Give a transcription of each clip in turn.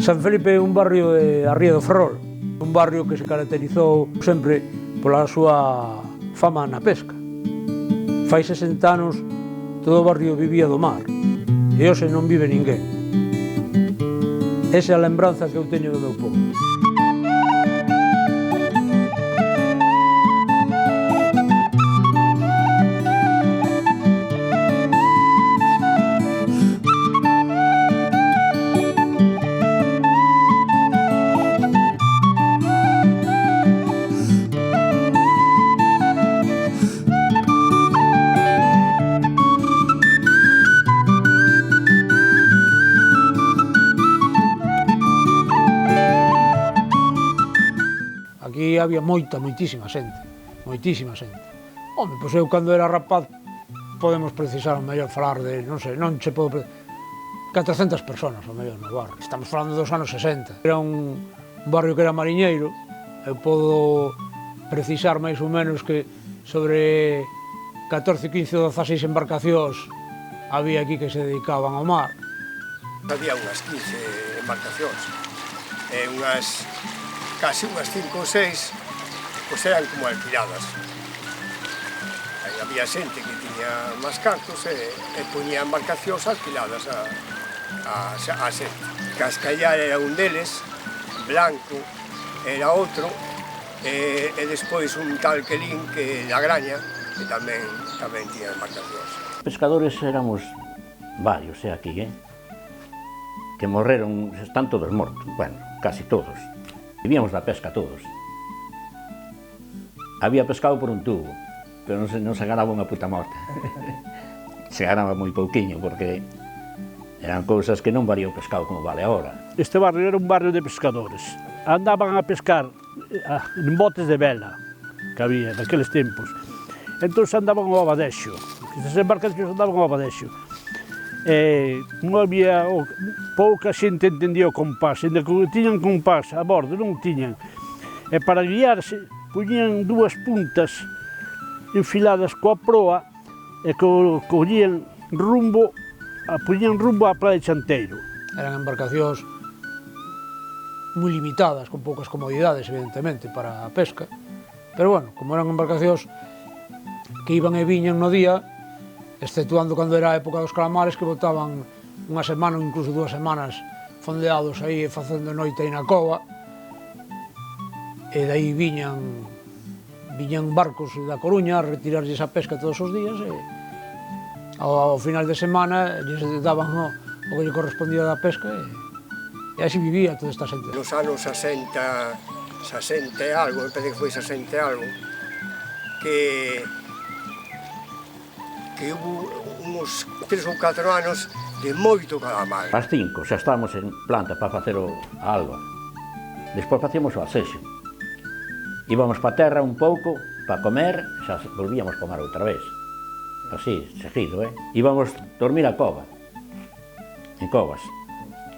San Felipe é un barrio de a Ría do Ferrol, un barrio que se caracterizou sempre pola súa fama na pesca. Fai 60 anos todo o barrio vivía do mar e hoxe non vive ninguén. Esa é a lembranza que eu teño do meu povo. Aquí había moitísima xente. Home, pois eu cando era rapaz podemos precisar o mellor falar de, non sei, non che podo... 400 personas o mellor no barrio. Estamos falando dos anos 60. Era un barrio que era mariñeiro. Eu podo precisar máis ou menos que sobre 14, 15 ou 16 embarcacións había aquí que se dedicaban ao mar. Había unhas 15 embarcacións e casi unhas 5 ou 6 pois eran como alquiladas. Aí había xente que tiña máis cartos e poñía embarcacións alquiladas a xente. Cascallar era un deles, Blanco era outro e despois un tal Quelín que La Graña que tamén tiña embarcacións. Pescadores éramos varios aquí, que morreron, están todos mortos, bueno, casi todos. Vivíamos da pesca todos. Había pescado por un tubo, pero non se ganaba unha puta morta. Se ganaba moi pouquiño, porque eran cousas que non valía o pescado como vale agora. Este barrio era un barrio de pescadores. Andaban a pescar en botes de vela, que había naqueles tempos. Entón andaban ao abadexo. Estas embarcacións andaban ao abadexo. Non había, pouca xente entendía o compás, ainda que tiñan compás a bordo, non o tiñan. E para guiarse, poñían dúas puntas enfiladas coa proa e poñían rumbo á praia de Chanteiro. Eran embarcacións moi limitadas, con poucas comodidades, evidentemente, para a pesca. Pero, bueno, como eran embarcacións que iban e viñan no día, exceptuando cando era a época dos calamares, que botaban unha semana ou incluso 2 semanas fondeados aí facendo noite aí na cova, e dai viñan barcos da Coruña a retirarlles a pesca todos os días e ao final de semana lles daban o que lle correspondía da pesca e así vivía toda esta xente. Nos anos 60 e algo, me parece que foi 60 e algo, que hubo uns 3 ou 4 anos de moito calamar. Ás 5 xa estábamos en planta para facer a alba. Despois facíamos o asexo. Íbamos para a terra un pouco, para comer, xa volvíamos a comer outra vez. Así, seguido, Íbamos dormir a cova, en covas.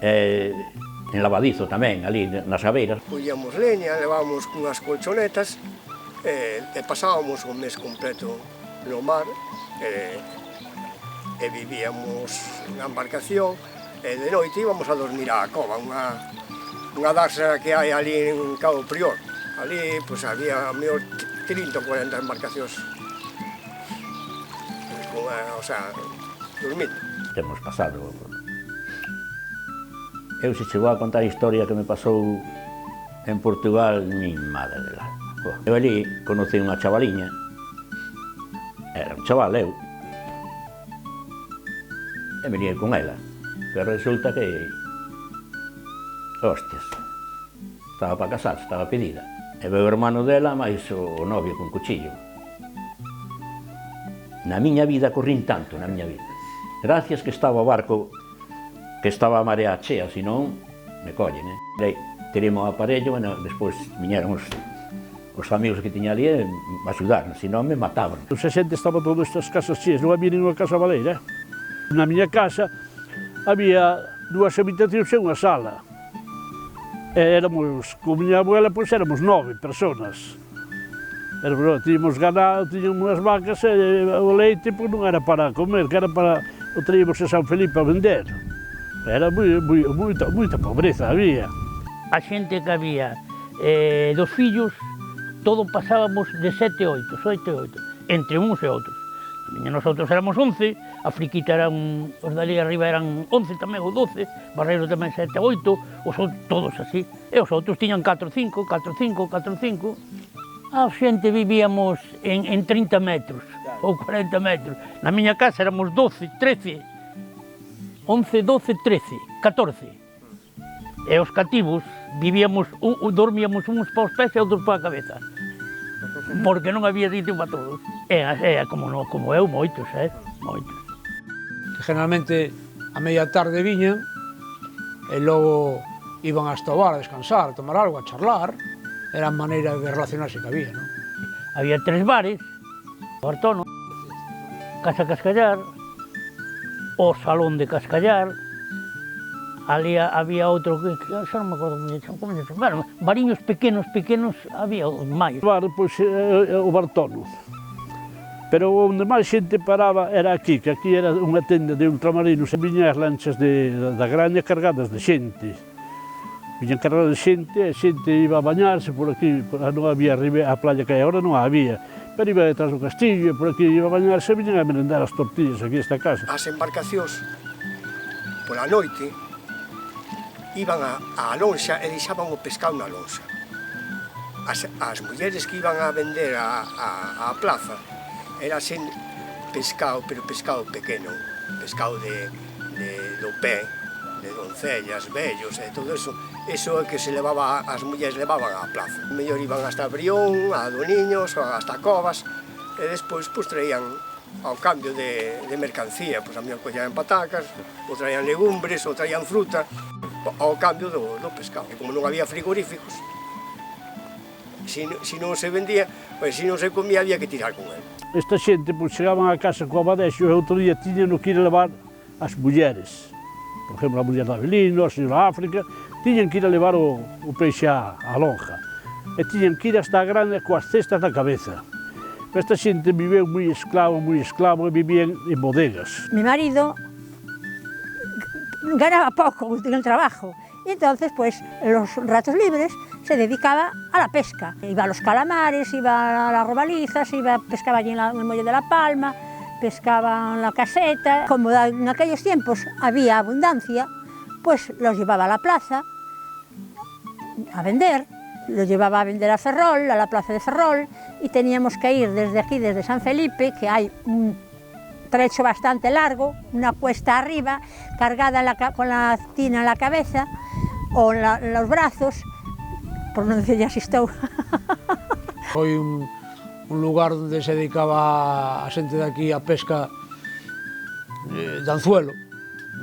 En lavadizo tamén, ali nas abeiras. Collíamos leña, levábamos unhas colchonetas e pasábamos un mes completo no mar e vivíamos na embarcación e de noite íbamos a dormir á cova, unha darsa que hai ali en Cabo Prior. Ali pois, había mellor 30 ou 40 embarcacións, o sea, dormindo. Temos pasado. Eu se chegou a contar a historia que me pasou en Portugal, mi madre del alma. Eu ali conocí unha chavaliña, era un chaval eu, e venía con ela, pero resulta que, hostias, estaba para casarse, estaba pedida. E veo o hermano dela máis o novio con cuchillo. Na miña vida corrín tanto, na miña vida. Gracias que estaba o barco, que estaba a marea chea, senón me collen, Tiremos o aparello, e despois viñeron os amigos que tiña ali a axudarnos, senón me mataban. Os 60 estaban todas estas casas cheas, non había ninguna casa baleira. Na miña casa había 2 habitacións e unha sala. Éramos, con miña abuela, pois éramos 9 personas. Tiñamos ganado, tiñamos unhas vacas e o leite pois non era para comer, que era para o traíamos a San Felipe a vender. Era moita pobreza había. A xente que había dos fillos, todo pasábamos de 7 a 8, 7 a 8, entre uns e outros. Nosotros éramos 11, a Friquita eran, os dali arriba eran 11 tamén ou 12, Barreiro tamén 7 a 8, os outros todos así. E os outros tiñan 4 a 5, 4 a 5, 4 a 5. A xente vivíamos en 30 metros ou 40 metros. Na miña casa éramos 12, 13, 11, 12, 13, 14. E os cativos vivíamos, dormíamos uns para os pés e outros para a cabeza. Porque non había sitio para todos. Como eu, moitos, moitos. Generalmente a media tarde viñan e logo iban hasta o bar a descansar, a tomar algo, a charlar. Era a maneira de relacionarse que había, non? Había 3 bares, o Bartono, Casa Cascallar, o Salón de Cascallar, ali había outro que xa non me acordo como se chamaban, bariños pequenos, había máis. O bar, pois, o Bartono. Pero onde máis xente paraba era aquí, que aquí era unha tenda de ultramarinos e viñan as lanchas da Graña cargadas de xente. Viñan cargadas de xente, e xente iba a bañarse por aquí, non había a playa que hai agora, non había. Pero iba detrás do castillo, e por aquí iba a bañarse e viñan a merendar as tortillas aquí esta casa. As embarcacións, pola noite, iban á lonxa e deixaban o pescado na lonxa. As mulleres que iban a vender á plaza era sen pescado, pero pescado pequeno, pescado do pé, de doncellas, vellos e todo eso. Eso é que se levaba, as mulleres levaban á plaza. Mellor iban hasta Brión, a Doniños, hasta Covas, e despois traían ao cambio de mercancía, pois a mellor collían patacas, ou traían legumbres, ou traían fruta, ao cambio do pescado. E como non había frigoríficos, se non se vendía, pois se non se comía, había que tirar con ele. Esta xente, pois, chegaban a casa co abadexo e outro día tiñan que ir a levar as mulleres. Por exemplo, a muller de Avelino, a señora África, tiñan que ir a levar o peixe á lonja. E tiñan que ir hasta a grande coas cestas na cabeza. Esta xente viveu moi esclavo, e vivían en bodegas. Mi marido ganaba poco en el trabajo y entonces pues los ratos libres se dedicaba a la pesca. Iba a los calamares, iba a las robalizas, pescaba allí en el muelle de La Palma, pescaba en la caseta. Como en aquellos tiempos había abundancia, pues los llevaba a la plaza a vender, los llevaba a vender a Ferrol, a la plaza de Ferrol, y teníamos que ir desde aquí, desde San Felipe, que hay un trecho bastante largo, una cuesta arriba, cargada con la tina en la cabeza o en los brazos, por non decir ya asistou. Foi un lugar onde se dedicaba a xente de aquí a pesca de anzuelo.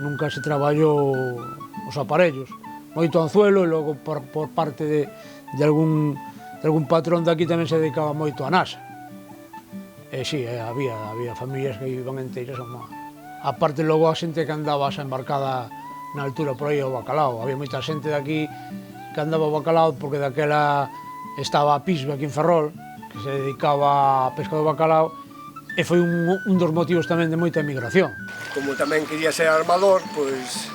Nunca se traballou os aparellos. Moito anzuelo e logo por parte de algún patrón de aquí tamén se dedicaba moito a nasa. E si, había familias que iban enteiras a mar. Aparte logo a xente que andaba xa embarcada na altura por aí ao bacalao. Había moita xente de aquí que andaba ao bacalao porque daquela estaba a Pisbe aquí en Ferrol, que se dedicaba a pesca do bacalao, e foi un dos motivos tamén de moita emigración. Como tamén quería ser armador, pois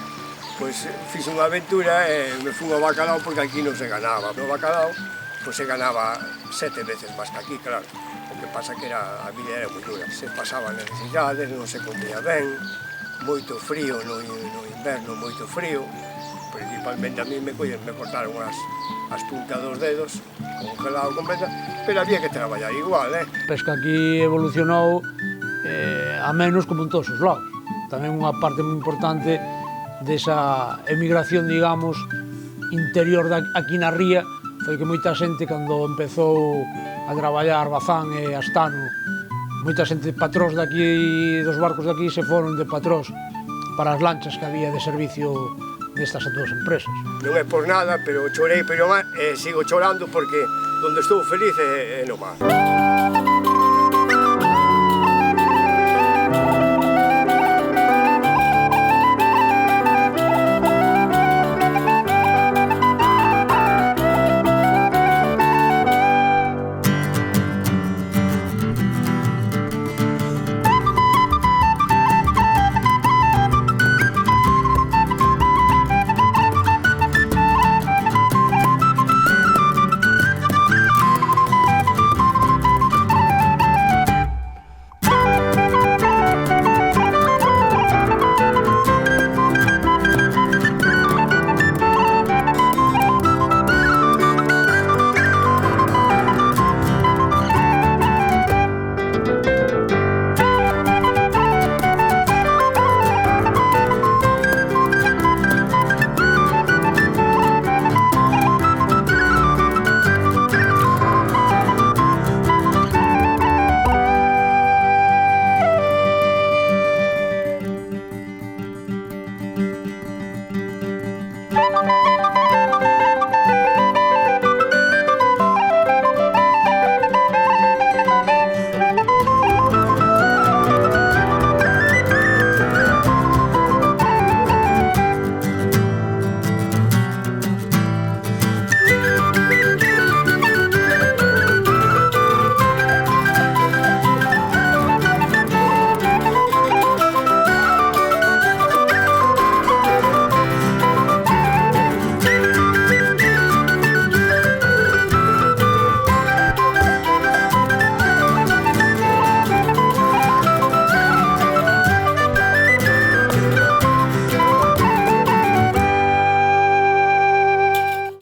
fixe unha aventura e me fui ao bacalao porque aquí non se ganaba. No bacalao pois se ganaba 7 veces máis que aquí, claro. O que pasa que a vida era moi dura. Se pasaban necesidades, non se comía ben, moito frío no inverno, moito frío. Principalmente a mí me cortaron as puntas dos dedos, congelado completa, pero había que traballar igual, A pesca aquí evolucionou a menos como en todos os lados. Tamén unha parte moi importante desa emigración, digamos, interior aquí na ría, foi que moita xente, cando empezou a traballar Bazán e Astano, moita xente patrós daqui, dos barcos daqui, se foron de patrós para as lanchas que había de servicio destas dúas empresas. Non é por nada, pero chorei, pero sigo chorando porque onde estou feliz é no mar.